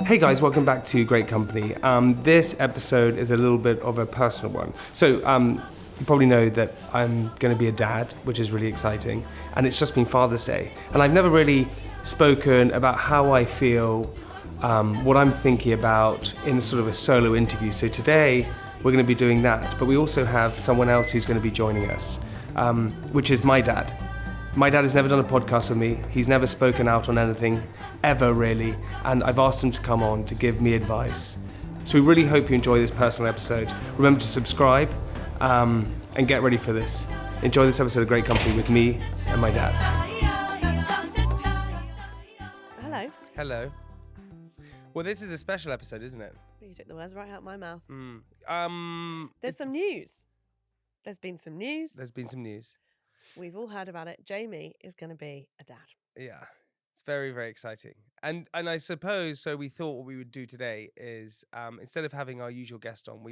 Hey guys, welcome back to Great Company. This episode is a little bit of a personal one. So you probably know that I'm going to be a dad, which is really exciting, and it's just been Father's Day. And I've never really spoken about how I feel, what I'm thinking about in sort of a solo interview. So today we're going to be doing that, but we also have someone else who's going to be joining us, which is my dad. My dad has never done a podcast with me. He's never spoken out on anything, ever really. And I've asked him to come on to give me advice. So we really hope you enjoy this personal episode. Remember to subscribe and get ready for this. Enjoy this episode of Great Company with me and my dad. Hello. Hello. Well, this is a special episode, isn't it? You took the words right out of my mouth. There's some news. There's been some news. There's been some news. We've all heard about it. Jamie is going to be a dad. Yeah, it's very, very exciting. And I suppose, so we thought what we would do today is, instead of having our usual guest on,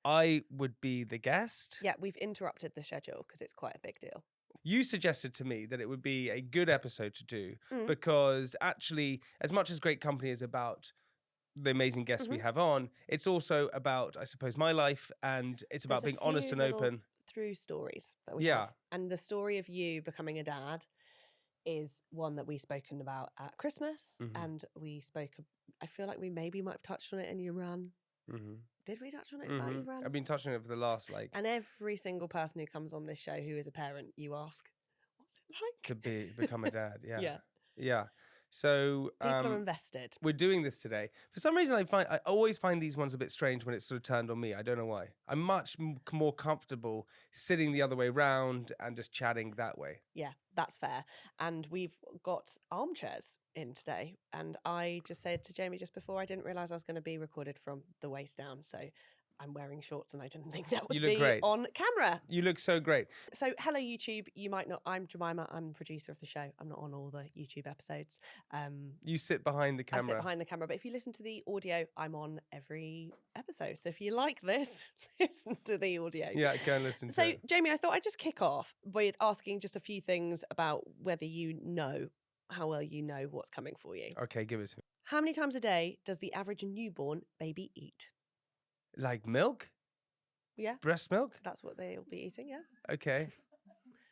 I would be the guest. Yeah, we've interrupted the schedule because it's quite a big deal. You suggested to me that it would be a good episode to do because actually, as much as Great Company is about the amazing guests we have on, it's also about, I suppose, my life, and it's about being honest and open. Through stories that we have. And the story of you becoming a dad is one that we've spoken about at Christmas, and I feel like we maybe might have touched on it in your run. Did we touch on it about your run? I've been touching it for the last And every single person who comes on this show who is a parent, you ask, what's it like to become a dad? Yeah. So people are invested. We're doing this today. For some reason, I always find these ones a bit strange when it's sort of turned on me. I don't know why. I'm much more comfortable sitting the other way round and just chatting that way. Yeah, that's fair. And we've got armchairs in today. And I just said to Jamie just before, I didn't realise I was going to be recorded from the waist down. So I'm wearing shorts and I didn't think that would be great. on camera. You look so great. So hello YouTube, you might not, I'm Jemima, I'm the producer of the show. I'm not on all the YouTube episodes. You sit behind the camera. I sit behind the camera, but if you listen to the audio, I'm on every episode. So if you like this, listen to the audio. Yeah, go and listen to it. So Jamie, I thought I'd just kick off with asking just a few things about whether you know how well you know what's coming for you. Okay, give it to me. How many times a day does the average newborn baby eat? Like milk? Yeah. Breast milk? That's what they'll be eating, yeah. Okay.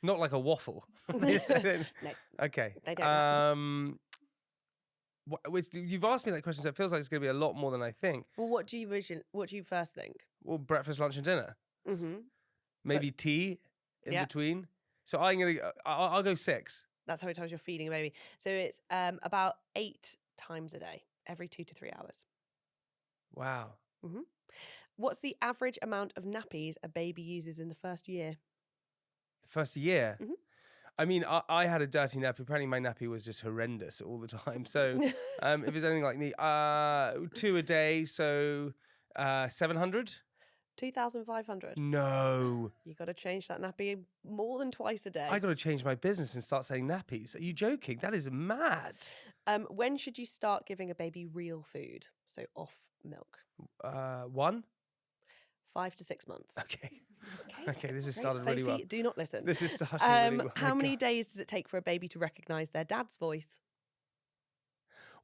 Not like a waffle. No. Okay. They don't. You've asked me that question, so it feels like it's going to be a lot more than I think. Well, what do you first think? Well, breakfast, lunch, and dinner. Maybe tea in between. So I'll go 6. That's how many times you're feeding a baby. So it's about 8 times a day, every 2 to 3 hours. Wow. What's the average amount of nappies a baby uses in the first year? The first year? I mean, I had a dirty nappy. Apparently my nappy was just horrendous all the time. So if it's anything like me, 2 a day, so 700? 2,500. No. You got to change that nappy more than twice a day. I got to change my business and start selling nappies. Are you joking? That is mad. When should you start giving a baby real food? So off milk. 1? 5 to 6 months. Okay, this has started really well. Do not listen. This is starting really well. How many days does it take for a baby to recognise their dad's voice?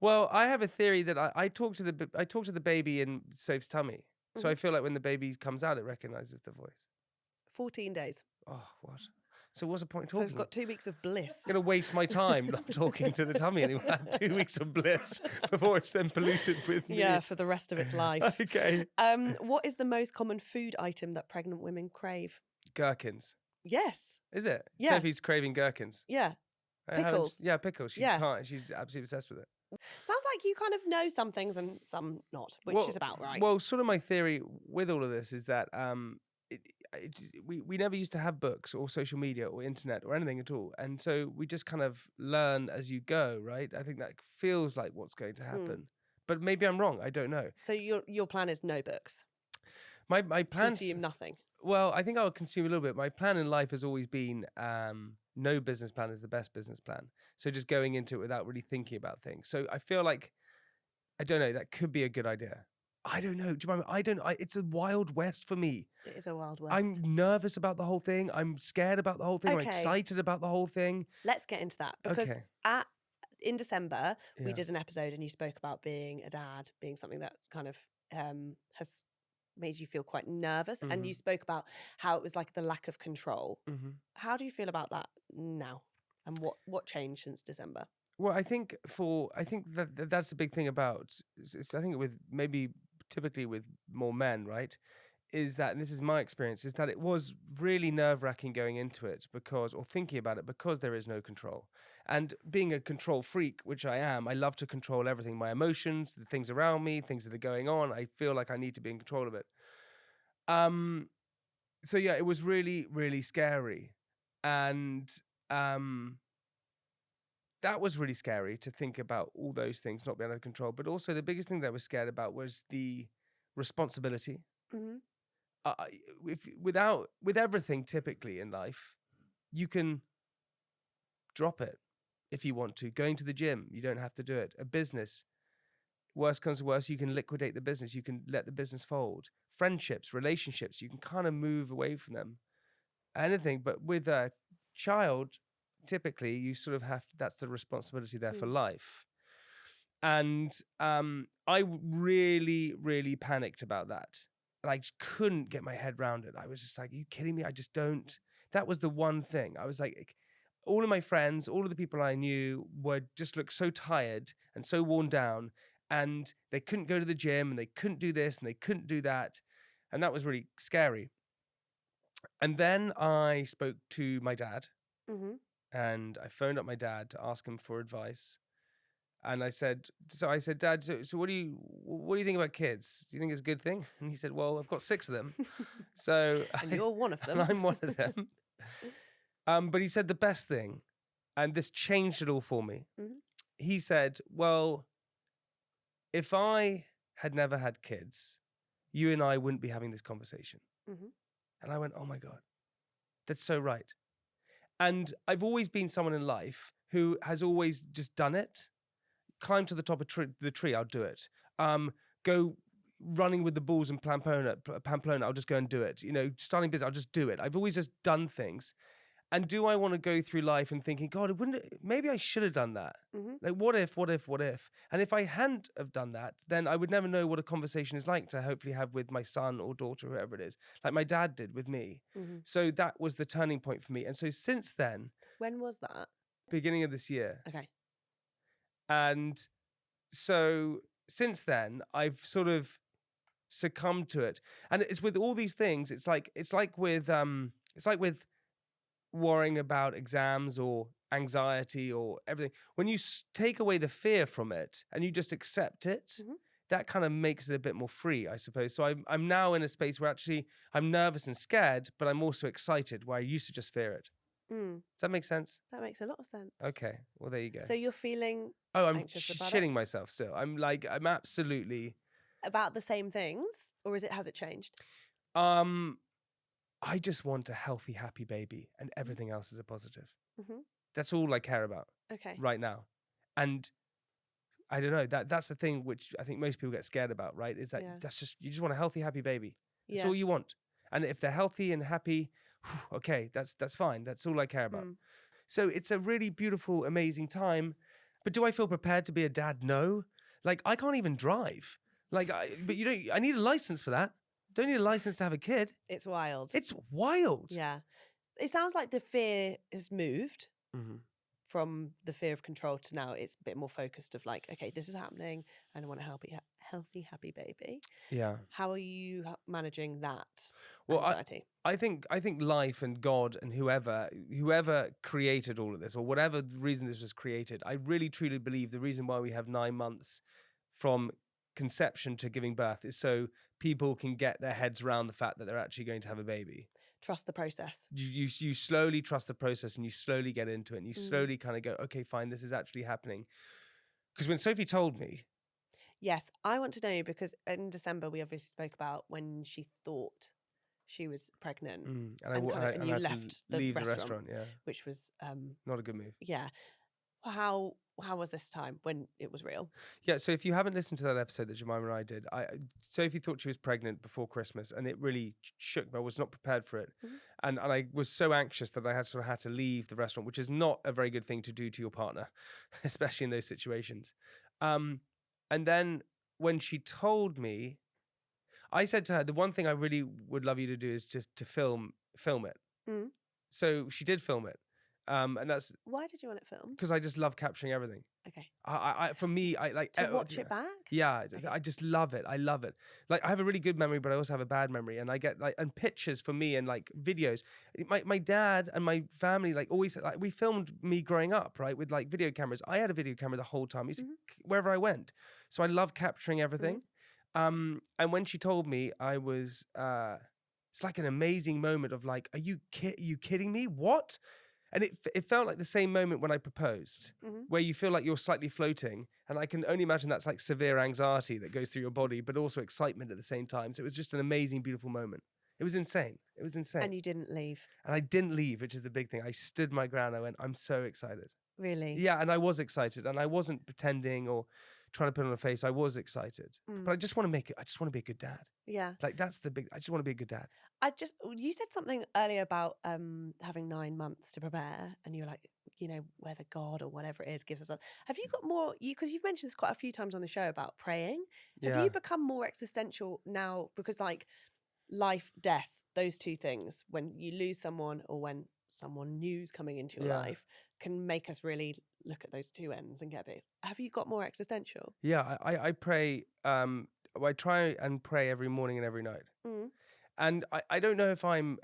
Well, I have a theory that I talk to the baby in Soph's tummy. So I feel like when the baby comes out, it recognises the voice. 14 days. Oh, what? So what's the point of talking? So it's got 2 weeks of bliss. I'm going to waste my time not talking to the tummy anymore. I have 2 weeks of bliss before it's then polluted with me. Yeah, for the rest of its life. Okay. What is the most common food item that pregnant women crave? Gherkins. Yes. Is it? Yeah. Sophie's craving gherkins. Yeah. Pickles. Pickles. She's absolutely obsessed with it. Sounds like you kind of know some things and some not, which is about right. Well, sort of my theory with all of this is that we never used to have books or social media or internet or anything at all. And so we just kind of learn as you go, right? I think that feels like what's going to happen. But maybe I'm wrong. I don't know. So your plan is no books? My plan... Consume nothing? Well, I think I'll consume a little bit. My plan in life has always been no business plan is the best business plan. So just going into it without really thinking about things. So I feel like, I don't know, that could be a good idea. I don't know. Do you mind? It's a wild west for me. It is a wild west. I'm nervous about the whole thing. I'm scared about the whole thing. Okay. I'm excited about the whole thing. Let's get into that because at in December, we did an episode and you spoke about being a dad, being something that kind of has made you feel quite nervous. And you spoke about how it was like the lack of control. How do you feel about that now? And what changed since December? Well, I think that's the big thing about, I think with maybe typically with more men, right? Is that, and this is my experience, is that it was really nerve-wracking going into it or thinking about it, because there is no control. And being a control freak, which I am, I love to control everything, my emotions, the things around me, things that are going on. I feel like I need to be in control of it. So yeah, it was really, really scary. And that was really scary to think about all those things not being under control. But also the biggest thing that I was scared about was the responsibility. With everything typically in life, you can drop it if you want to. Going to the gym, you don't have to do it. A business, worst comes to worst, you can liquidate the business. You can let the business fold. Friendships, relationships, you can kind of move away from them. Anything, but with a child, typically you sort of that's the responsibility there for life. And I really, really panicked about that. And I just couldn't get my head around it. I was just like, are you kidding me? I just don't. That was the one thing. I was like, all of my friends, all of the people I knew just looked so tired and so worn down, and they couldn't go to the gym, and they couldn't do this, and they couldn't do that. And that was really scary. And then I spoke to my dad, and I phoned up my dad to ask him for advice. And I said, Dad, so what do you think about kids? Do you think it's a good thing? And he said, well, I've got 6 of them. So and you're one of them. And I'm one of them. But he said the best thing, and this changed it all for me. He said, well, if I had never had kids, you and I wouldn't be having this conversation. And I went, oh my God, that's so right. And I've always been someone in life who has always just done it. Climb to the top of the tree, I'll do it. Go running with the bulls in Pamplona, I'll just go and do it. Starting business, I'll just do it. I've always just done things. And do I want to go through life and thinking, God, maybe I should have done that? Like, what if? And if I hadn't have done that, then I would never know what a conversation is like to hopefully have with my son or daughter, whoever it is, like my dad did with me. So that was the turning point for me. And so since then... When was that? Beginning of this year. Okay. And so since then, I've sort of succumbed to it. And it's with all these things. It's like with worrying about exams or anxiety or everything. When you take away the fear from it and you just accept it, that kind of makes it a bit more free, I suppose. So I'm now in a space where actually I'm nervous and scared, but I'm also excited, where I used to just fear it. Does that make sense? That makes a lot of sense. Okay, well, there you go. So you're feeling I'm anxious shitting myself still. I'm absolutely... About the same things? Or has it changed? I just want a healthy, happy baby, and everything else is a positive. That's all I care about right now. And I don't know, that's the thing which I think most people get scared about, right? Is that you just want a healthy, happy baby. That's all you want. And if they're healthy and happy, okay, that's fine. That's all I care about. So it's a really beautiful, amazing time. But do I feel prepared to be a dad? No. Like, I can't even drive. But I need a license for that. Don't need a license to have a kid. It's wild. It's wild. Yeah. It sounds like the fear has moved from the fear of control to now it's a bit more focused of like, okay, this is happening and I want a healthy, happy baby. Yeah. How are you managing that anxiety? I think life and God and whoever created all of this, or whatever reason this was created, I really truly believe the reason why we have 9 months from conception to giving birth is so people can get their heads around the fact that they're actually going to have a baby. Trust the process. You slowly trust the process, and you slowly get into it, and you slowly kind of go, okay, fine, this is actually happening. Because when Sophie told me... Yes, I want to know, because in December we obviously spoke about when she thought she was pregnant, and you left the restaurant, yeah, which was not a good move. Yeah. How was this time when it was real? Yeah, so if you haven't listened to that episode that Jemima and I did, Sophie thought she was pregnant before Christmas, and it really shook me. I was not prepared for it, Mm-hmm. and I was so anxious that I had to leave the restaurant, which is not a very good thing to do to your partner, especially in those situations. And then when she told me, I said to her, the one thing I really would love you to do is just to film it. Mm. So she did film it, and that's Why did you want it filmed? because I just love capturing everything. Okay. For me, I like To watch it back? Yeah, Okay. I just love it. I love it. Like I have a really good memory, but I also have a bad memory, and I get like and pictures for me and like videos. My dad and my family like always like we filmed me growing up, right, with like video cameras. I had a video camera the whole time. I used to, wherever I went, so I love capturing everything. And when she told me, I was it's like an amazing moment of like, are you kidding me? What? And it felt like the same moment when I proposed, where you feel like you're slightly floating. And I can only imagine that's like severe anxiety that goes through your body, but also excitement at the same time. So it was just an amazing, beautiful moment. It was insane. It was insane. And you didn't leave. And I didn't leave, which is the big thing. I stood my ground. I went, I'm so excited. Really? Yeah, and I was excited. And I wasn't pretending or trying to put on a face. I was excited. But I just want to be a good dad. Yeah. Like that's the big, I just want to be a good dad. You said something earlier about having 9 months to prepare, and you're like, whether God or whatever it is gives us a. Have you got more? Because you've mentioned this quite a few times on the show about praying. Have you become more existential now? Because like life, death, those two things, when you lose someone or when someone new's coming into your life, can make us really look at those two ends and get a bit. Have you got more existential? Yeah, I pray. I try and pray every morning and every night. And I don't know if I'm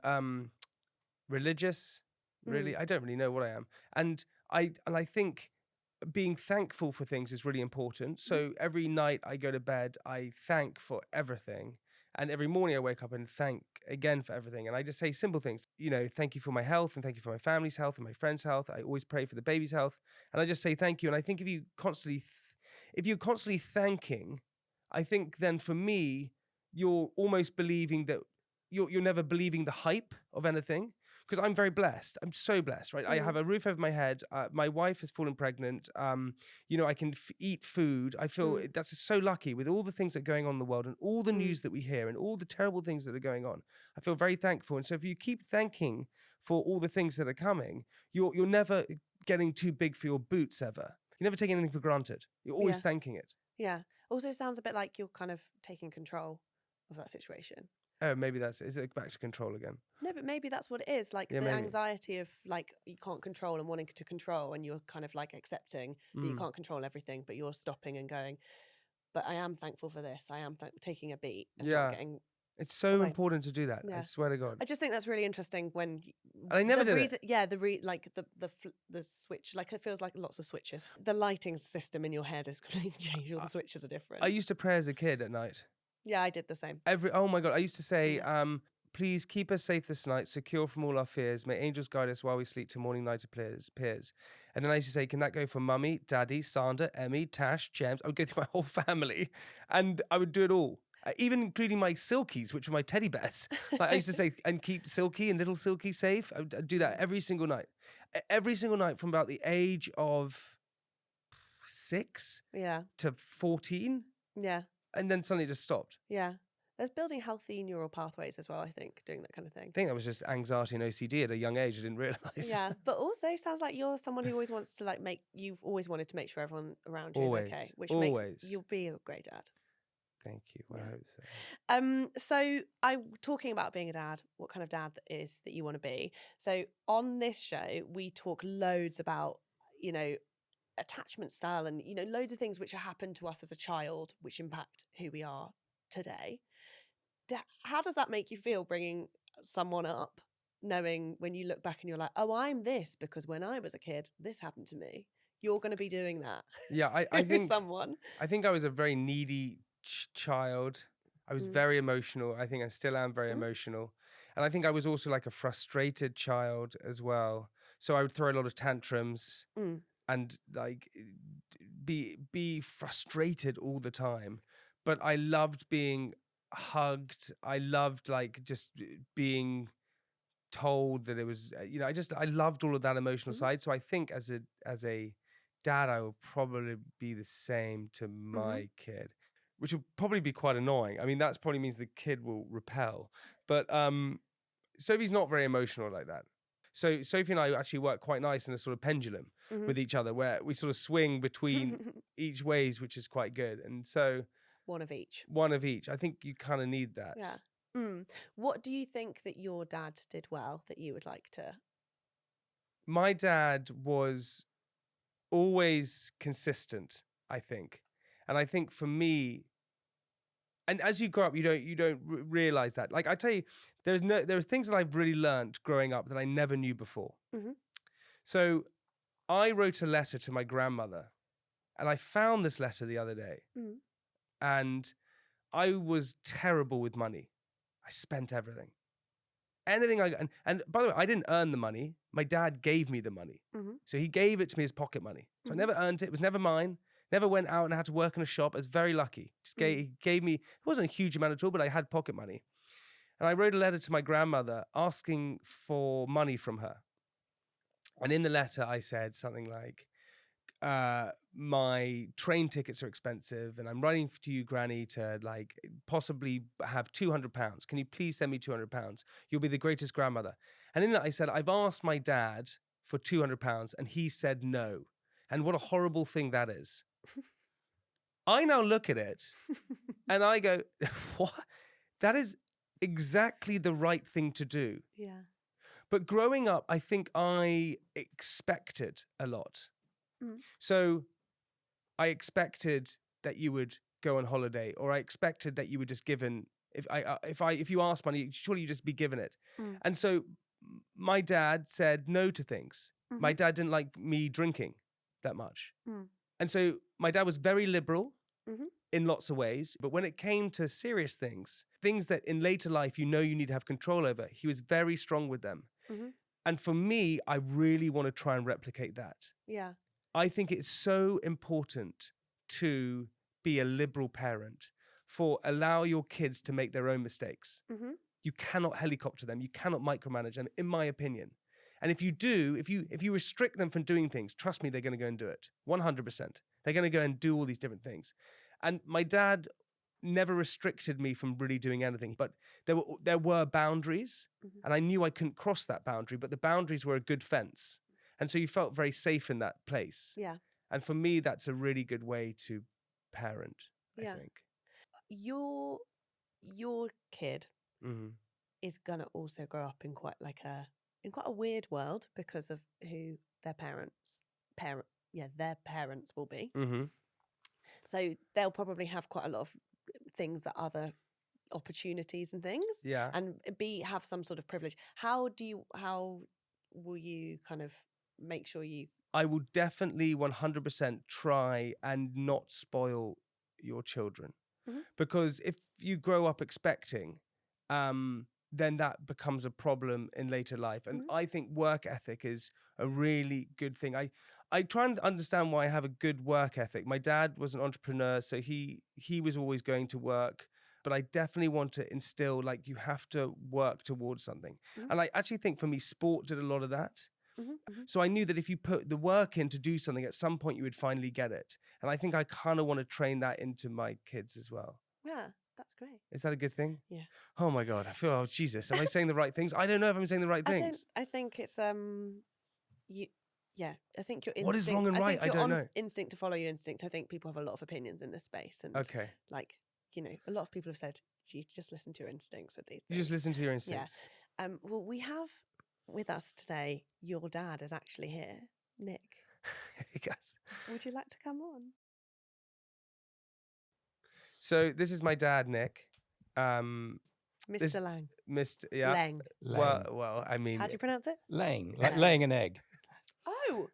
religious, really. I don't really know what I am. And I think being thankful for things is really important. So every night I go to bed, I thank for everything. And every morning I wake up and thank again for everything. And I just say simple things, thank you for my health and thank you for my family's health and my friend's health. I always pray for the baby's health. And I just say thank you. And I think if you're constantly thanking, I think then for me, you're almost believing that you're never believing the hype of anything, because I'm very blessed. I'm so blessed, right? I have a roof over my head. My wife has fallen pregnant. I can eat food. I feel that's so lucky with all the things that are going on in the world and all the news that we hear and all the terrible things that are going on. I feel very thankful. And so if you keep thanking for all the things that are coming, you're never getting too big for your boots ever. You never take anything for granted. You're always thanking it. Yeah. Also sounds a bit like you're kind of taking control of that situation. Oh, maybe is it back to control again? No, but maybe that's what it is. Like the anxiety of like you can't control and wanting to control, and you're kind of like accepting that you can't control everything, but you're stopping and going, but I am thankful for this. I am taking a beat and not getting. It's so important to do that. I swear to God. I just think that's really interesting when I never did it. Yeah, the switch, like it feels like lots of switches. The lighting system in your head has completely changed. All the switches are different. I used to pray as a kid at night. Yeah, I did the same. Oh my God, I used to say, please keep us safe this night, secure from all our fears. May angels guide us while we sleep till morning light appears. And then I used to say, can that go for Mummy, Daddy, Sandra, Emmy, Tash, James? I would go through my whole family and I would do it all. Even including my Silkies, which were my teddy bears. Like I used to say, and keep Silky and little Silky safe. I'd do that every single night. Every single night from about the age of 6 to 14. Yeah. And then suddenly it just stopped. Yeah. There's building healthy neural pathways as well, I think, doing that kind of thing. I think that was just anxiety and OCD at a young age. I didn't realise. Yeah, but also sounds like you're someone who always wants to you've always wanted to make sure everyone around you is okay, which makes you'll be a great dad. Thank you. I hope so. So I'm talking about being a dad, what kind of dad that is that you want to be. So on this show, we talk loads about, attachment style and, loads of things which have happened to us as a child, which impact who we are today. How does that make you feel bringing someone up, knowing when you look back and you're like, oh, I'm this because when I was a kid, this happened to me. You're going to be doing that. Yeah, I think I was a very needy child. I was very emotional. I think I still am very emotional. And I think I was also like a frustrated child as well. So I would throw a lot of tantrums and like be frustrated all the time. But I loved being hugged. I loved like just being told that it was, I loved all of that emotional side. So I think as a dad, I will probably be the same to my kid, which will probably be quite annoying. I mean, that probably means the kid will repel. But Sophie's not very emotional like that. So Sophie and I actually work quite nice in a sort of pendulum with each other, where we sort of swing between each ways, which is quite good. And so one of each. I think you kind of need that. Yeah. What do you think that your dad did well that you would like to? My dad was always consistent, I think. And I think for me, and as you grow up, you don't realize that. Like I tell you, there are things that I've really learned growing up that I never knew before. So I wrote a letter to my grandmother, and I found this letter the other day, and I was terrible with money. I spent everything. Anything I got. And by the way, I didn't earn the money. My dad gave me the money. So he gave it to me as pocket money. So I never earned it. It was never mine. Never went out and had to work in a shop. I was very lucky. He gave me, it wasn't a huge amount at all, but I had pocket money. And I wrote a letter to my grandmother asking for money from her. And in the letter, I said something like, my train tickets are expensive and I'm writing to you, Granny, to like possibly have £200. Can you please send me £200? You'll be the greatest grandmother. And in that I said, I've asked my dad for £200 and he said no. And what a horrible thing that is. I now look at it and I go, what? That is exactly the right thing to do. Yeah. But growing up, I think I expected a lot. So I expected that you would go on holiday, or I expected that you were just given, if you asked money, surely you just be given it. And so my dad said no to things. My dad didn't like me drinking that much. And so my dad was very liberal in lots of ways. But when it came to serious things that in later life you need to have control over, he was very strong with them. And for me, I really want to try and replicate that. Yeah. I think it's so important to be a liberal parent, allow your kids to make their own mistakes. You cannot helicopter them. You cannot micromanage them, in my opinion. And if you do, if you restrict them from doing things, trust me, they're going to go and do it. 100%. They're going to go and do all these different things. And my dad never restricted me from really doing anything, but there were boundaries, and I knew I couldn't cross that boundary, but the boundaries were a good fence. And so you felt very safe in that place. Yeah. And for me, that's a really good way to parent, I think. Your kid is gonna also grow up in quite a weird world because of who their parents will be. So they'll probably have quite a lot of things that other opportunities and things. Yeah. And have some sort of privilege. How will you kind of make sure you... I will definitely 100% try and not spoil your children. Because if you grow up expecting, then that becomes a problem in later life. And I think work ethic is a really good thing. I try and understand why I have a good work ethic. My dad was an entrepreneur, so he was always going to work. But I definitely want to instill, like, you have to work towards something. And I actually think for me, sport did a lot of that. So I knew that if you put the work in to do something, at some point you would finally get it. And I think I kind of want to train that into my kids as well. Yeah, that's great. Is that a good thing? Yeah. Oh my God, I feel, oh Jesus, am I saying the right things? I don't know if I'm saying the right things. I think it's I think your instinct... What is wrong and right? I don't know. Instinct to follow your instinct. I think people have a lot of opinions in this space. And like, a lot of people have said, you just listen to your instincts with these things. You just listen to your instincts. Yeah. Well, we have with us today, your dad is actually here, Nick. Yes. Would you like to come on? So this is my dad, Nick. Mr. Laing. Laing. Well, I mean... How do you pronounce it? Laing. Like laying an egg. Oh.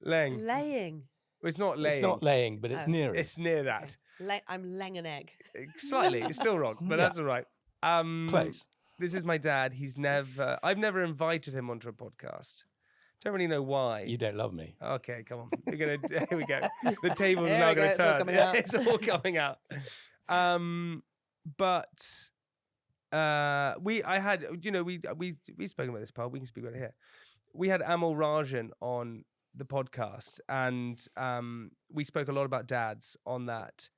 Laying. Well, it's not laying. It's not laying, but it's near it. It's near that. Okay. I'm laying an egg. Slightly. It's still wrong, but that's all right. Close. This is my dad. I've never invited him onto a podcast. Don't really know why. You don't love me. Okay, come on. Here we go. The tables are now going to turn. It's all coming out. But we've spoken about this, Paul. We can speak about it here. We had Amal Rajan on the podcast, and we spoke a lot about dads on that,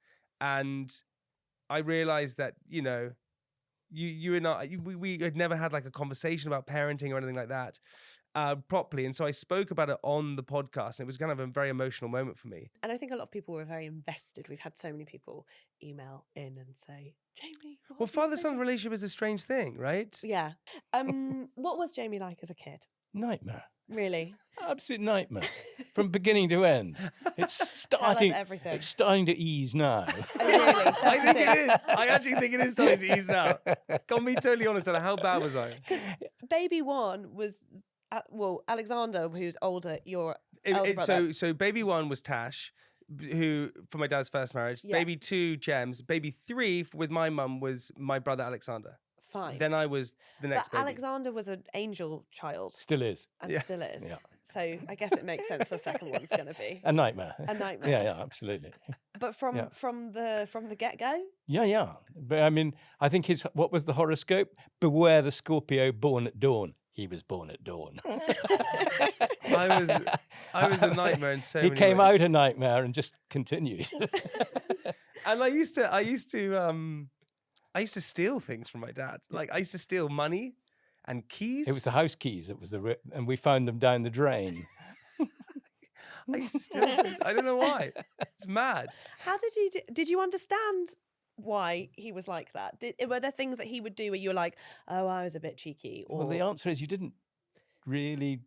and I realized that you and I we had never had like a conversation about parenting or anything like that properly, and so I spoke about it on the podcast, and it was kind of a very emotional moment for me. And I think a lot of people were very invested. We've had so many people email in and say, Jamie, Well, father-son relationship is a strange thing, right? Yeah. What was Jamie like as a kid? Nightmare. Really? Absolute nightmare. From beginning to end. It's starting. Tell us everything. It's starting to ease now. Oh, really? I think it is. I actually think it is starting to ease now. Can't be totally honest. How bad was I? Because baby one was, Alexander, who's older, your elder brother. So baby one was Tash, who for my dad's first marriage. Yeah. Baby two, Gems. Baby three with my mum was my brother Alexander. Fine. Then I was the next baby. Alexander was an angel child. Still is. And still is. Yeah. So I guess it makes sense the second one's going to be a nightmare. A nightmare. Yeah, absolutely. But from the get-go? Yeah. But I mean, I think what was the horoscope? Beware the Scorpio born at dawn. He was born at dawn. I was a nightmare in so many ways. He came out a nightmare and just continued. And I used to steal things from my dad. Like I used to steal money and keys. It was the house keys that was and we found them down the drain. I used to steal things. I don't know why. It's mad. How did you understand why he was like that? Were there things that he would do where you were like, oh, I was a bit cheeky? Or... Well, the answer is you didn't really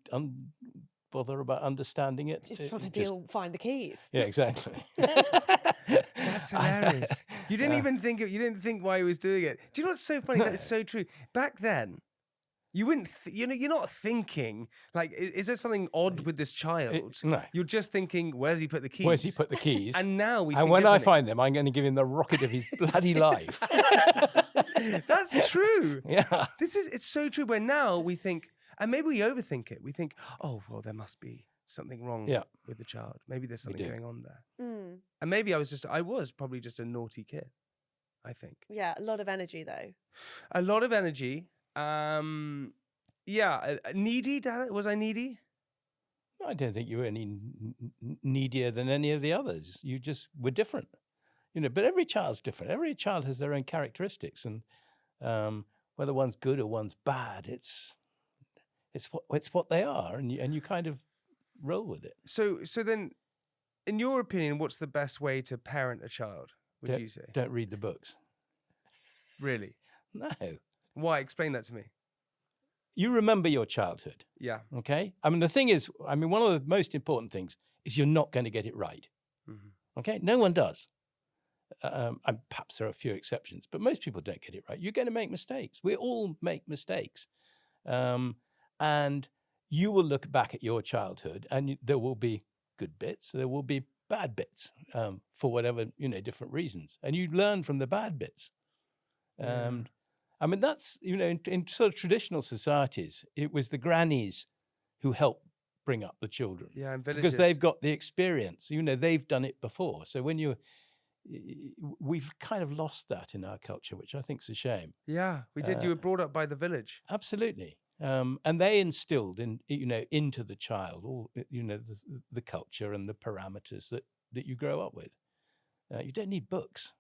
bother about understanding it. Just trying to find the keys. Yeah, exactly. That's hilarious. You didn't even think you didn't think why he was doing it. Do you know what's so funny? That it's so true. Back then, you wouldn't. You're not thinking like, is there something odd with this child? No. You're just thinking, where's he put the keys? Where's he put the keys? And now we. And when I find them, I'm going to give him the rocket of his bloody life. That's true. Yeah. It's so true. Where now we think, and maybe we overthink it. We think, oh well, there must be something wrong with the child. Maybe there's something going on there. Mm. And maybe I was probably just a naughty kid, I think. Yeah, a lot of energy though. A lot of energy. Needy, Dad? Was I needy? I don't think you were any needier than any of the others. You just were different. But every child's different. Every child has their own characteristics, and whether one's good or one's bad, it's what they are, and you kind of roll with it. So then, in your opinion, what's the best way to parent a child? Would you say? Don't read the books. Really? No. Why? Explain that to me. You remember your childhood. Yeah. Okay. I mean, the thing is, one of the most important things is you're not going to get it right. Mm-hmm. Okay. No one does. And perhaps there are a few exceptions, but most people don't get it right. You're going to make mistakes. We all make mistakes. And you will look back at your childhood and there will be good bits. There will be bad bits for whatever, different reasons. And you learn from the bad bits. That's, in sort of traditional societies, it was the grannies who helped bring up the children. Yeah, in villages. Because they've got the experience, they've done it before. So we've kind of lost that in our culture, which I think is a shame. Yeah, we did. You were brought up by the village. Absolutely. And they instilled into the child all, the culture and the parameters that you grow up with. You don't need books.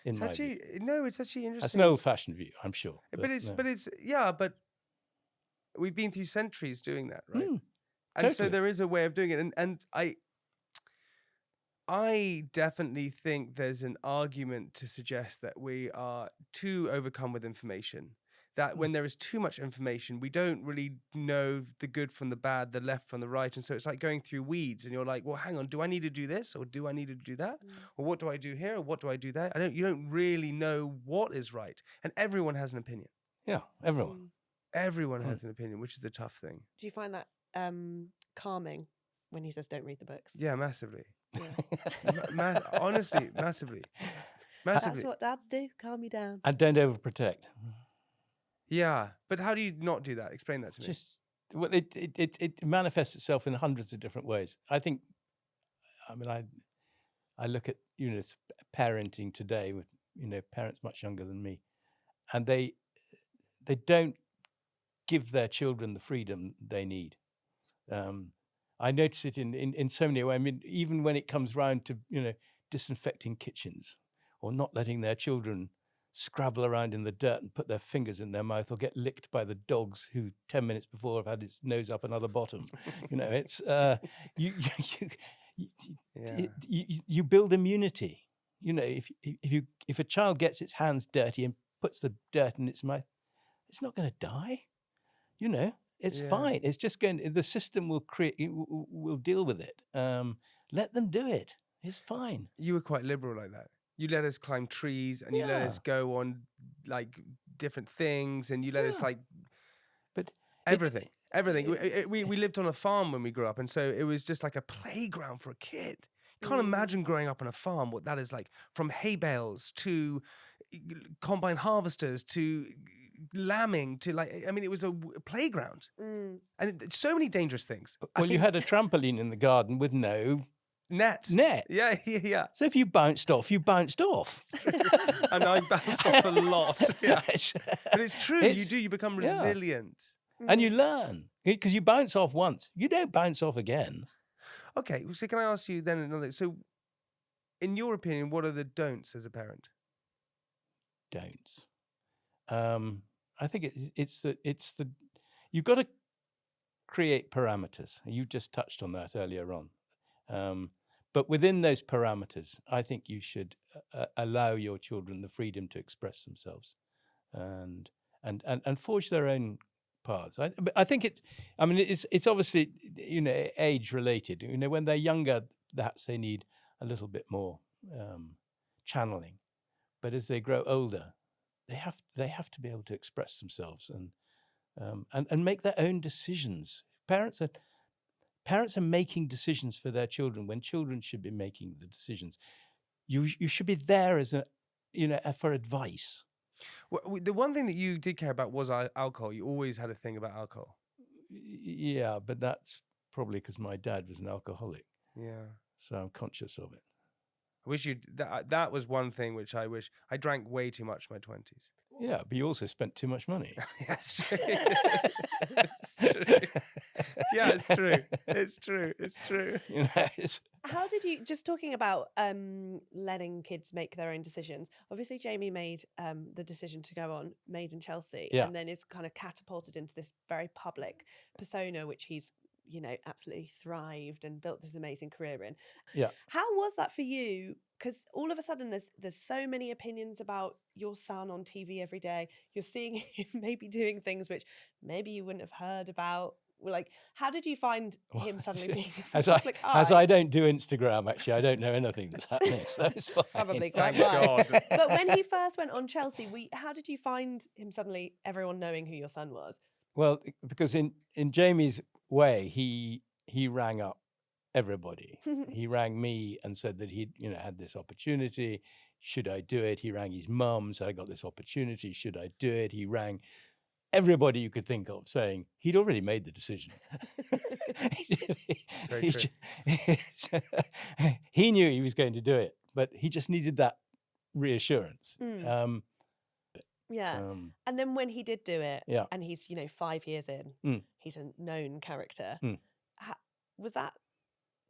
It's actually interesting. That's an old-fashioned view, I'm sure. But we've been through centuries doing that, right? And totally. So there is a way of doing it. And I definitely think there's an argument to suggest that we are too overcome with information. That when there is too much information, we don't really know the good from the bad, the left from the right. And so it's like going through weeds and you're like, well, hang on, do I need to do this? Or do I need to do that? Or what do I do here? Or what do I do there? You don't really know what is right. And everyone has an opinion. Yeah, everyone. Everyone has an opinion, which is the tough thing. Do you find that calming when he says don't read the books? Yeah, massively. Yeah. Honestly, massively. That's what dads do, calm you down. And don't overprotect. Yeah, but how do you not do that? Explain that to me. It manifests itself in hundreds of different ways. I think, I look at parenting today with parents much younger than me, and they don't give their children the freedom they need. I notice it in so many ways. I mean, even when it comes round to, disinfecting kitchens or not letting their children scrabble around in the dirt and put their fingers in their mouth or get licked by the dogs who 10 minutes before have had its nose up another bottom. It's you build immunity. If a child gets its hands dirty and puts the dirt in its mouth, it's not going to die. It's fine. It's just the system will deal with it. Let them do it. It's fine. You were quite liberal like that. You let us climb trees, and you let us go on like different things, and you let us but everything. We lived on a farm when we grew up, and so it was just like a playground for a kid. You can't imagine growing up on a farm, what that is like, from hay bales to combine harvesters to lambing to it was a playground, and so many dangerous things. Well, you had a trampoline in the garden with no net. Yeah. So if you bounced off, you bounced off. And I bounced off a lot. Yeah. But it's true. You become resilient. And you learn. Because you bounce off once. You don't bounce off again. Okay, so can I ask you then another? So, in your opinion, what are the don'ts as a parent? Don'ts. I think it's the you've got to create parameters. You just touched on that earlier on. But within those parameters, I think you should allow your children the freedom to express themselves and forge their own paths. I think it's obviously age related. When they're younger, perhaps they need a little bit more channeling, but as they grow older, they have to be able to express themselves and make their own decisions. Parents are making decisions for their children when children should be making the decisions. You should be there as for advice. Well, the one thing that you did care about was alcohol. You always had a thing about alcohol. Yeah, but that's probably because my dad was an alcoholic. Yeah. So I'm conscious of it. I wish that was one thing which I wish. I drank way too much in my 20s. Yeah, but you also spent too much money. That's true. It's true. Yeah, it's true. It's true. It's true. How did you, just talking about letting kids make their own decisions, obviously Jamie made the decision to go on Made in Chelsea, and then is kind of catapulted into this very public persona, which he's absolutely thrived and built this amazing career in. Yeah. How was that for you? Because all of a sudden there's so many opinions about your son on TV every day. You're seeing him maybe doing things which maybe you wouldn't have heard about. Like, how did you find him suddenly being as I don't do Instagram, actually, I don't know anything that's happening. So it's fine. Probably quite right. But when he first went on Chelsea, how did you find him suddenly, everyone knowing who your son was? Well, because in Jamie's way, he rang up everybody. He rang me and said that he'd had this opportunity. Should I do it? He rang his mum, said I got this opportunity. Should I do it? He rang everybody you could think of, saying he'd already made the decision. He knew he was going to do it, but he just needed that reassurance. Yeah. And then when he did do it, yeah. and he's 5 years in, he's a known character. Was that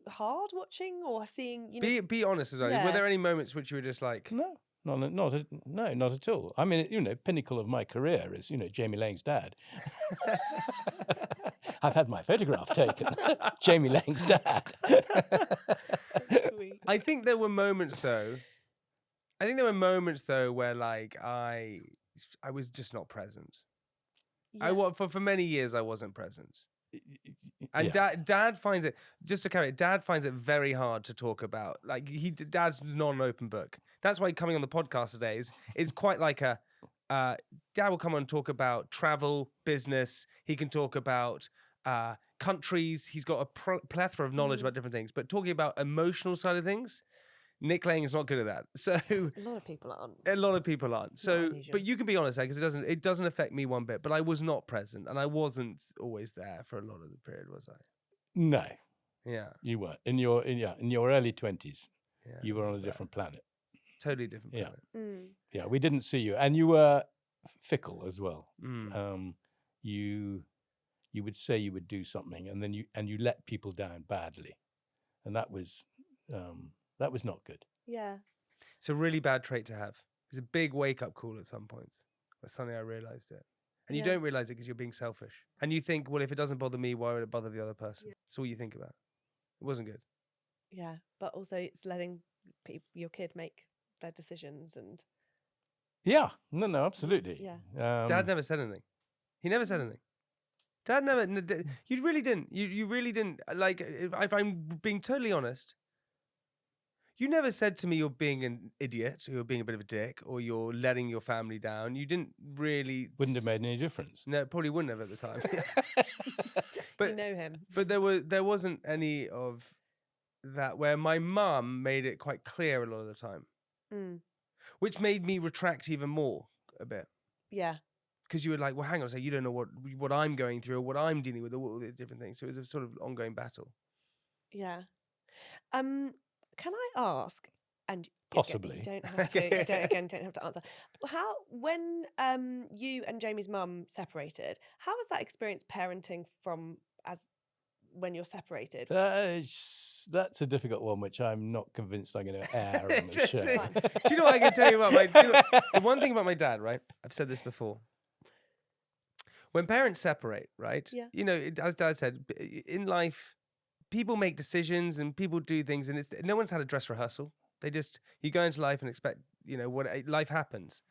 hard watching or seeing? Be honest as well. Yeah. Were there any moments which you were just like, no, not at all. I mean, pinnacle of my career is Jamie Laing's dad. I've had my photograph taken. Jamie Laing's dad. Sweet. I think there were moments though. Where like I was just not present. Yeah. For many years I wasn't present. And Dad finds it, just to carry it, Dad finds it very hard to talk about. Like Dad's not an open book. That's why coming on the podcast today is quite like a Dad will come on and talk about travel, business. He can talk about countries. He's got a plethora of knowledge about different things. But talking about emotional side of things, Nick Laing is not good at that. So a lot of people aren't. So, but you can be honest, because it doesn't affect me one bit. But I was not present, and I wasn't always there for a lot of the period, was I? No. Yeah. You weren't in your early 20s. Yeah, you were on a different planet. Totally different planet. Yeah, we didn't see you, and you were fickle as well. You you would say you would do something, and then you let people down badly, and that was not good. Yeah. It's a really bad trait to have. It's a big wake-up call at some points. That's something I realised it. And you don't realise it because you're being selfish. And you think, well, if it doesn't bother me, why would it bother the other person? Yeah. That's all you think about. It wasn't good. Yeah, but also it's letting your kid make their decisions and... Yeah, no, absolutely. Yeah. Dad never said anything. He never said anything. Dad never... You really didn't. You really didn't. Like, if I'm being totally honest, you never said to me you're being an idiot, or you're being a bit of a dick, or you're letting your family down. You didn't really... Wouldn't have made any difference. No, it probably wouldn't have at the time. But, you know him. But there wasn't any of that where my mum made it quite clear a lot of the time. Which made me retract even more a bit. Yeah. Because you were like, well, hang on a second, you don't know what I'm going through or what I'm dealing with, all the different things. So it was a sort of ongoing battle. Yeah. Can I ask, and possibly you don't have to, don't have to answer. How, when you and Jamie's mum separated, how was that experience parenting from as when you're separated? That's a difficult one, which I'm not convinced I'm going to air on the show. Do you know what I can tell you about the one thing about my dad, right? I've said this before. When parents separate, right? Yeah. You know, as Dad said, in life, people make decisions and people do things, and no one's had a dress rehearsal. You go into life and expect, what life happens.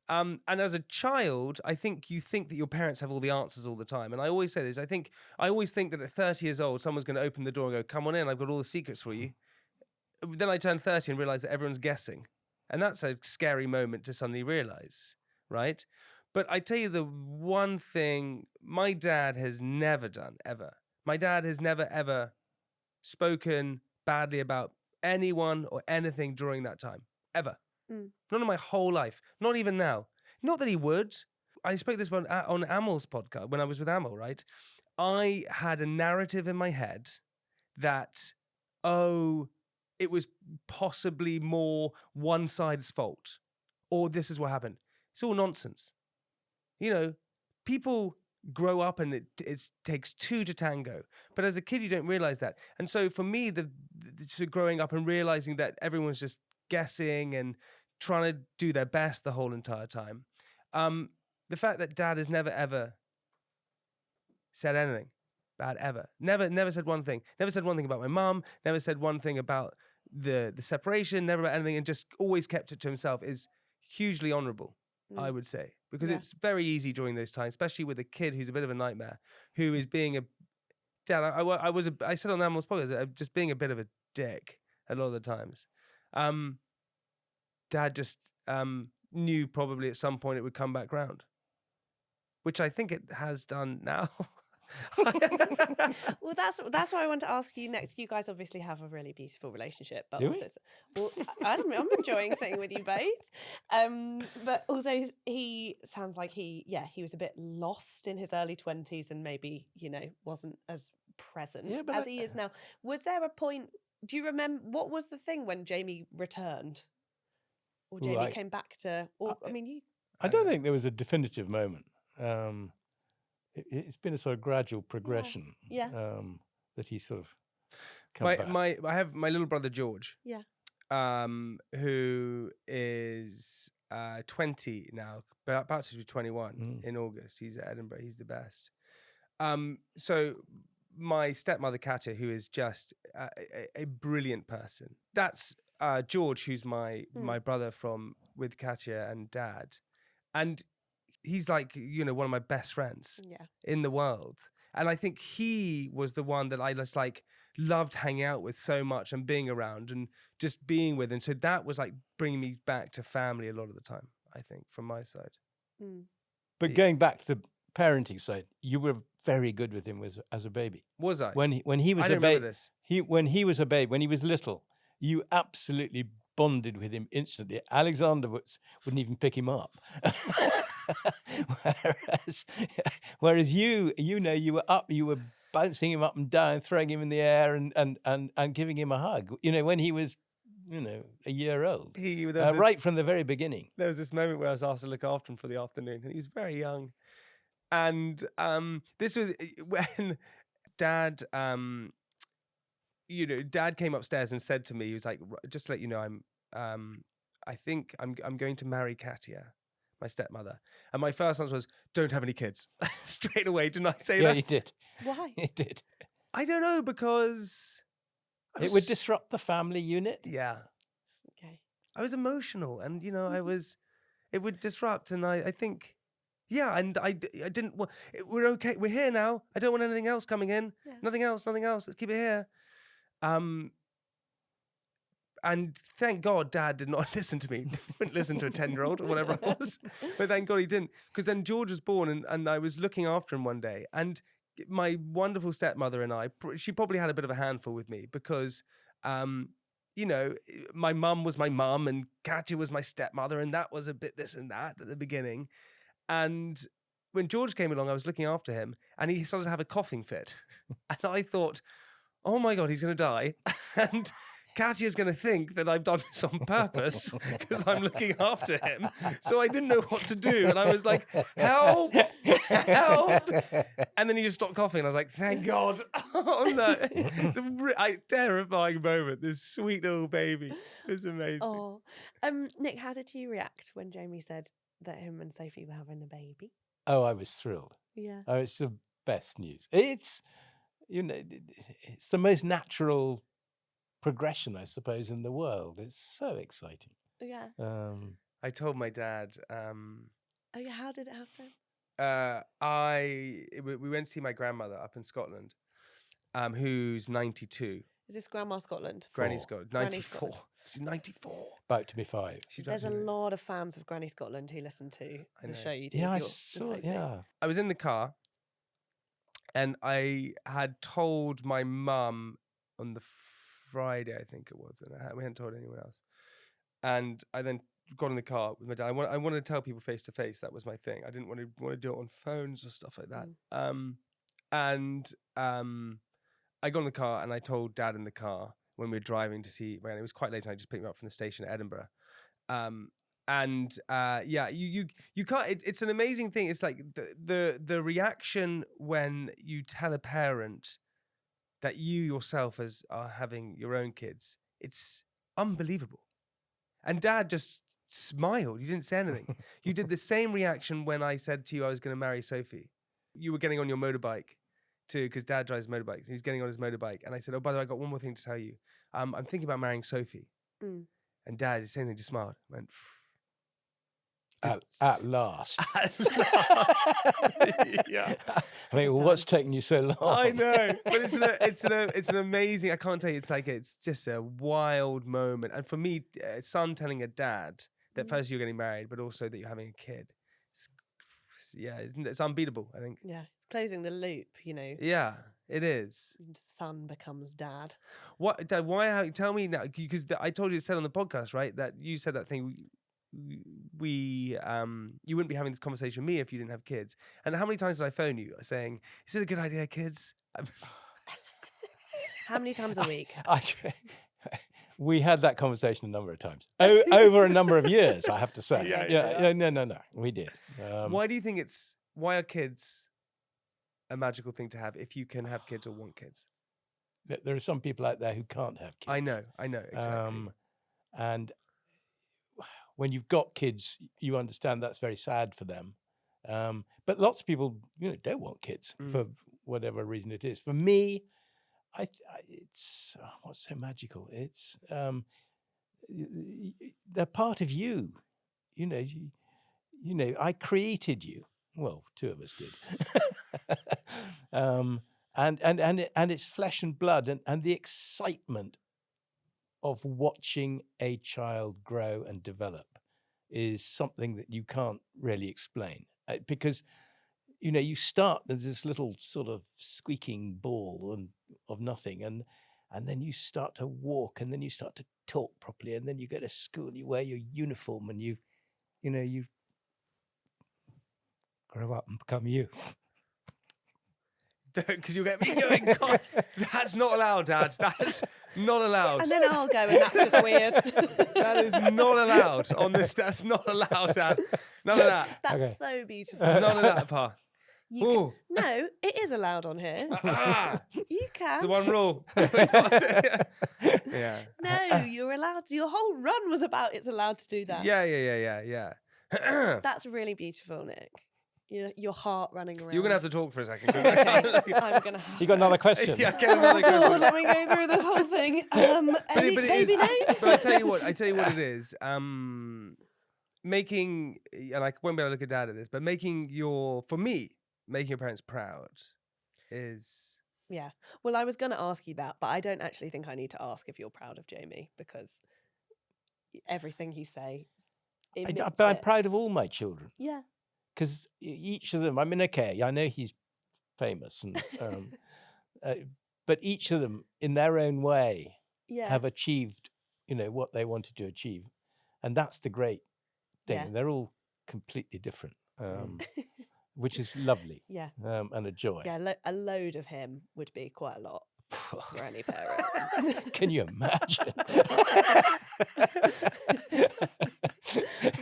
And as a child, I think you think that your parents have all the answers all the time. And I always say this, I always think that at 30 years old, someone's going to open the door and go, come on in, I've got all the secrets for you. Then I turn 30 and realize that everyone's guessing. And that's a scary moment to suddenly realize, right? But I tell you the one thing my dad has never done, ever. My dad has never, ever spoken badly about anyone or anything during that time, ever. Not in my whole life, not even now. Not that he would. I spoke this on Amal's podcast when I was with Amal, right? I had a narrative in my head that, it was possibly more one side's fault, or this is what happened. It's all nonsense. People grow up and it takes two to tango. But as a kid, you don't realize that. And so for me, the growing up and realizing that everyone's just guessing and trying to do their best the whole entire time. The fact that Dad has never, ever said anything bad, ever. Never said one thing. Never said one thing about my mum. Never said one thing about the separation. Never about anything, and just always kept it to himself is hugely honourable, I would say. Because it's very easy during those times, especially with a kid who's a bit of a nightmare, who is being a... Dad, I said on the Animals podcast, just being a bit of a dick a lot of the times. Dad just knew probably at some point it would come back round, which I think it has done now. Well, that's what I want to ask you next. You guys obviously have a really beautiful relationship, but Do also, we? well, I'm enjoying sitting with you both. But also, he sounds like he was a bit lost in his early 20s and maybe wasn't as present as he is now. Was there a point? Do you remember what was the thing when Jamie returned, or Jamie came back to? Or I don't think there was a definitive moment. It's been a sort of gradual progression. Yeah. That he sort of come back. I have my little brother George. Yeah. Who is 20 now, about to be 21 in August. He's at Edinburgh. He's the best. So my stepmother Katya, who is just a brilliant person. That's George, who's my brother with Katya and Dad, and he's like one of my best friends in the world. And I think he was the one that I just loved hanging out with so much and being around and just being with. And so that was bringing me back to family a lot of the time, I think, from my side. But going back to the parenting side, you were very good with him as a baby. Was I? When he was I don't remember this. When he was a babe, when he was little, you absolutely bonded with him instantly. Alexander wouldn't even pick him up. whereas you were up, you were bouncing him up and down, throwing him in the air and giving him a hug. When he was a year old, right from the very beginning. There was this moment where I was asked to look after him for the afternoon, and he was very young. And this was when Dad, Dad came upstairs and said to me, he was like, just to let you know, I think I'm going to marry Katia, my stepmother. And my first answer was, don't have any kids. Straight away, didn't I say that? Yeah, you did. Why? You did. I don't know, because... It would disrupt the family unit. Yeah. Okay. I was emotional and, it would disrupt. And I think, yeah, and I didn't, we're okay. We're here now. I don't want anything else coming in. Yeah. Nothing else. Let's keep it here. And thank God Dad did not listen to me. Wouldn't listen to a 10-year-old or whatever I was. But thank God he didn't. Because then George was born and I was looking after him one day. And my wonderful stepmother and I, she probably had a bit of a handful with me because, my mum was my mum and Katya was my stepmother. And that was a bit this and that at the beginning. And when George came along, I was looking after him and he started to have a coughing fit. And I thought, oh my God, he's going to die. And Katya's going to think that I've done this on purpose because I'm looking after him. So I didn't know what to do. And I was like, help, help. And then he just stopped coughing. And I was like, thank God. Oh, no. It's a terrifying moment. This sweet little baby. It was amazing. Oh, Nick, how did you react when Jamie said that him and Sophie were having a baby? Oh, I was thrilled. Yeah. Oh, it's the best news. It's, it's the most natural progression, I suppose, in the world. It's so exciting. Yeah. I told my dad. Oh yeah, how did it happen? We went to see my grandmother up in Scotland, who's 92. Is this Grandma Scotland? Granny Scotland, 94. Scotland. She's 94. About to be 5. There's a lot of fans of Granny Scotland who listen to the show you do. Yeah, I with saw. Sophie. Yeah. I was in the car, and I had told my mum on the Friday, I think it was, and we hadn't told anyone else. And I then got in the car with my dad. I wanted to tell people face to face. That was my thing. I didn't want to do it on phones or stuff like that. I got in the car and I told Dad in the car when we were driving to see. It was quite late, and I just picked me up from the station at Edinburgh. You can't. It's an amazing thing. It's like the reaction when you tell a parent that you yourself are having your own kids. It's unbelievable. And Dad just smiled. You didn't say anything. You did the same reaction when I said to you I was going to marry Sophie. You were getting on your motorbike too, because Dad drives motorbikes. He was getting on his motorbike. And I said, oh, by the way, I got one more thing to tell you. I'm thinking about marrying Sophie. And Dad, the same thing, just smiled. Went, at last. At last. Yeah. I mean, what's taking you so long? I know, but it's an amazing. I can't tell you. It's just a wild moment. And for me, son telling a dad that first you're getting married, but also that you're having a kid. It's unbeatable. I think. Yeah, it's closing the loop. Yeah, it is. Son becomes dad. What, Dad? Why? Tell me now, because I told you to say on the podcast, right? That you said that thing. You wouldn't be having this conversation with me if you didn't have kids. And how many times did I phone you saying, is it a good idea, kids? How many times a week? We had that conversation a number of times. Over a number of years, I have to say. No, we did. Why do you think why are kids a magical thing to have if you can have kids or want kids? There are some people out there who can't have kids. I know, exactly. And when you've got kids, you understand that's very sad for them. But lots of people, don't want kids for whatever reason it is. For me, it's what's so magical. It's they're part of you. I created you. Well, 2 of us did. And it's flesh and blood, and the excitement of watching a child grow and develop is something that you can't really explain, because you start as this little sort of squeaking ball of nothing, and then you start to walk, and then you start to talk properly, and then you go to school, you wear your uniform, and you grow up and become you. Because you get me going. God, that's not allowed, Dad. That's not allowed. And then I'll go, and that's just weird. That is not allowed on this. That's not allowed, Dad. None of that. That's so beautiful. None of that, Pa. Ooh. No, it is allowed on here. You can. It's the one rule. Yeah. No, you're allowed to. Your whole run was about it's allowed to do that. Yeah. That's really beautiful, Nick. Your heart running around. You're going to have to talk for a second. 'Cause Okay, I'm going to have You got another question? Yeah, get another Oh, question. let me go through this whole thing. Any But it baby is, names? but I tell you what it is. Making, and I won't be able to look at Dad at this, but making your parents proud is... Yeah. Well, I was going to ask you that, but I don't actually think I need to ask if you're proud of Jamie, because everything you say... But I'm proud of all my children. Yeah. Because each of them, I mean, okay, I know he's famous, and but each of them, in their own way, have achieved, what they wanted to achieve, and that's the great thing. Yeah. They're all completely different, which is lovely. Yeah. And a joy. Yeah, a load of him would be quite a lot for any parent. Can you imagine?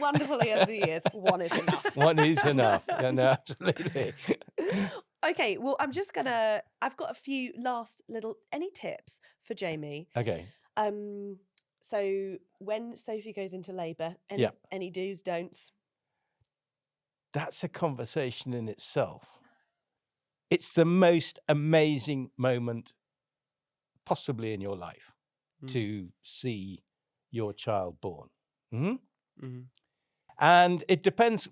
Wonderfully as he is, one is enough. One is enough. Yeah, no, absolutely. Okay, well, I've got a few last any tips for Jamie? Okay. So when Sophie goes into labour, any do's, don'ts? That's a conversation in itself. It's the most amazing moment possibly in your life to see your child born. Mm-hmm? Mm-hmm. And it depends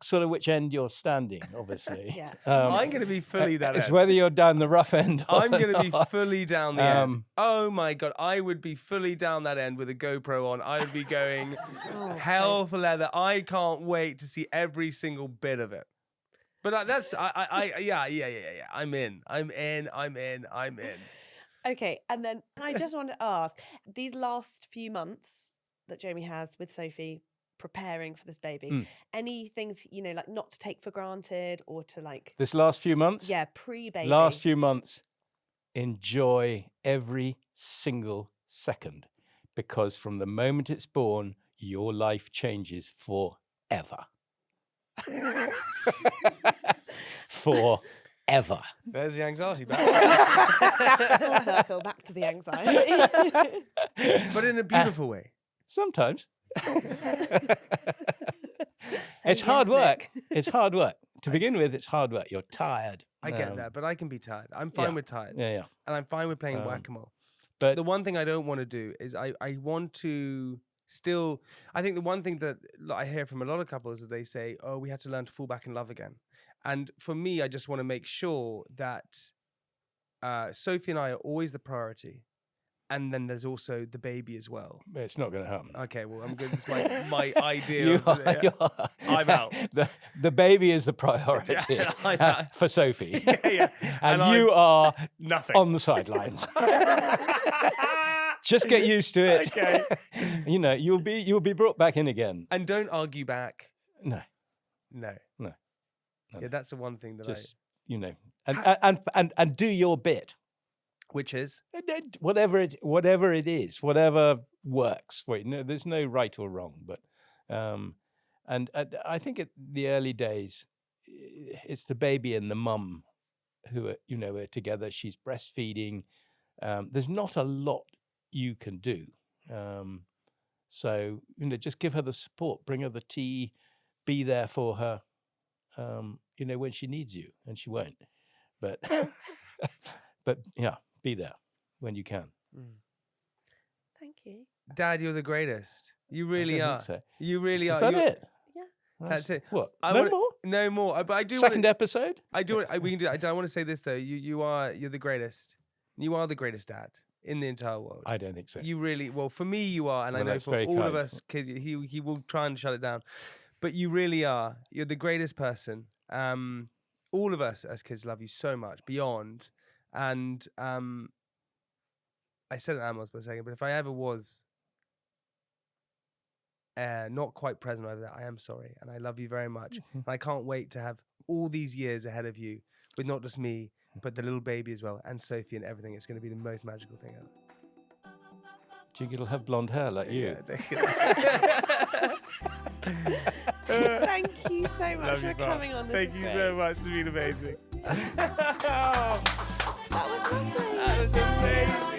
sort of which end you're standing, obviously. Yeah. I'm going to be fully that It's end. whether you're down the rough end or I'm going to be fully down the end. Um, Oh my God, I would be fully down that end with a GoPro on. I would be going hell for leather. I can't wait to see every single bit of it. But yeah. I'm in. Okay, and then I just wanted to ask, these last few months that Jamie has with Sophie preparing for this baby, any things, like not to take for granted or to like... This last few months? Yeah, pre-baby. Last few months, enjoy every single second, because from the moment it's born, your life changes forever. Forever. There's the anxiety back. Full circle, back to the anxiety. But in a beautiful way. Sometimes. It's hard work. It's hard work. To begin with, it's hard work. You're tired. I get that, but I can be tired. I'm fine with tired. Yeah. And I'm fine with playing whack-a-mole. But the one thing I don't want to do is I want to still... I think the one thing that I hear from a lot of couples is they say, oh, we had to learn to fall back in love again. And for me, I just want to make sure that Sophie and I are always the priority. And then there's also the baby as well. It's not going to happen. Okay, well, I'm good. It's my idea. I'm out. The baby is the priority for Sophie. Yeah. And you are nothing on the sidelines. Just get used to it. Okay. You'll be brought back in again. And don't argue back. No. Yeah, that's the one thing that just, and do your bit. Which is? Whatever it is, whatever works for you. No, there's no right or wrong, but and I think at the early days, it's the baby and the mum who are together. She's breastfeeding. There's not a lot you can do. So just give her the support, bring her the tea, be there for her. When she needs you, and she won't. But yeah. Be there when you can. Thank you. Dad, you're the greatest. You really are. So. You really are. Is that it? Yeah. That's it. What? More? No more. But I do. Second episode? I do. We can do. I want to say this though. You're the greatest. You are the greatest dad in the entire world. I don't think so. You really. Well, for me, you are, and I know for all of us, he will try and shut it down. But you really are. You're the greatest person. All of us as kids love you so much beyond. And I said it almost for a second, but if I ever was not quite present over that, I am sorry. And I love you very much. And I can't wait to have all these years ahead of you with not just me, but the little baby as well, and Sophie and everything. It's going to be the most magical thing ever. Jiggy will have blonde hair like you. Yeah, Thank you so much for coming on. Thank you so much. It's been amazing. That was lovely. That was amazing.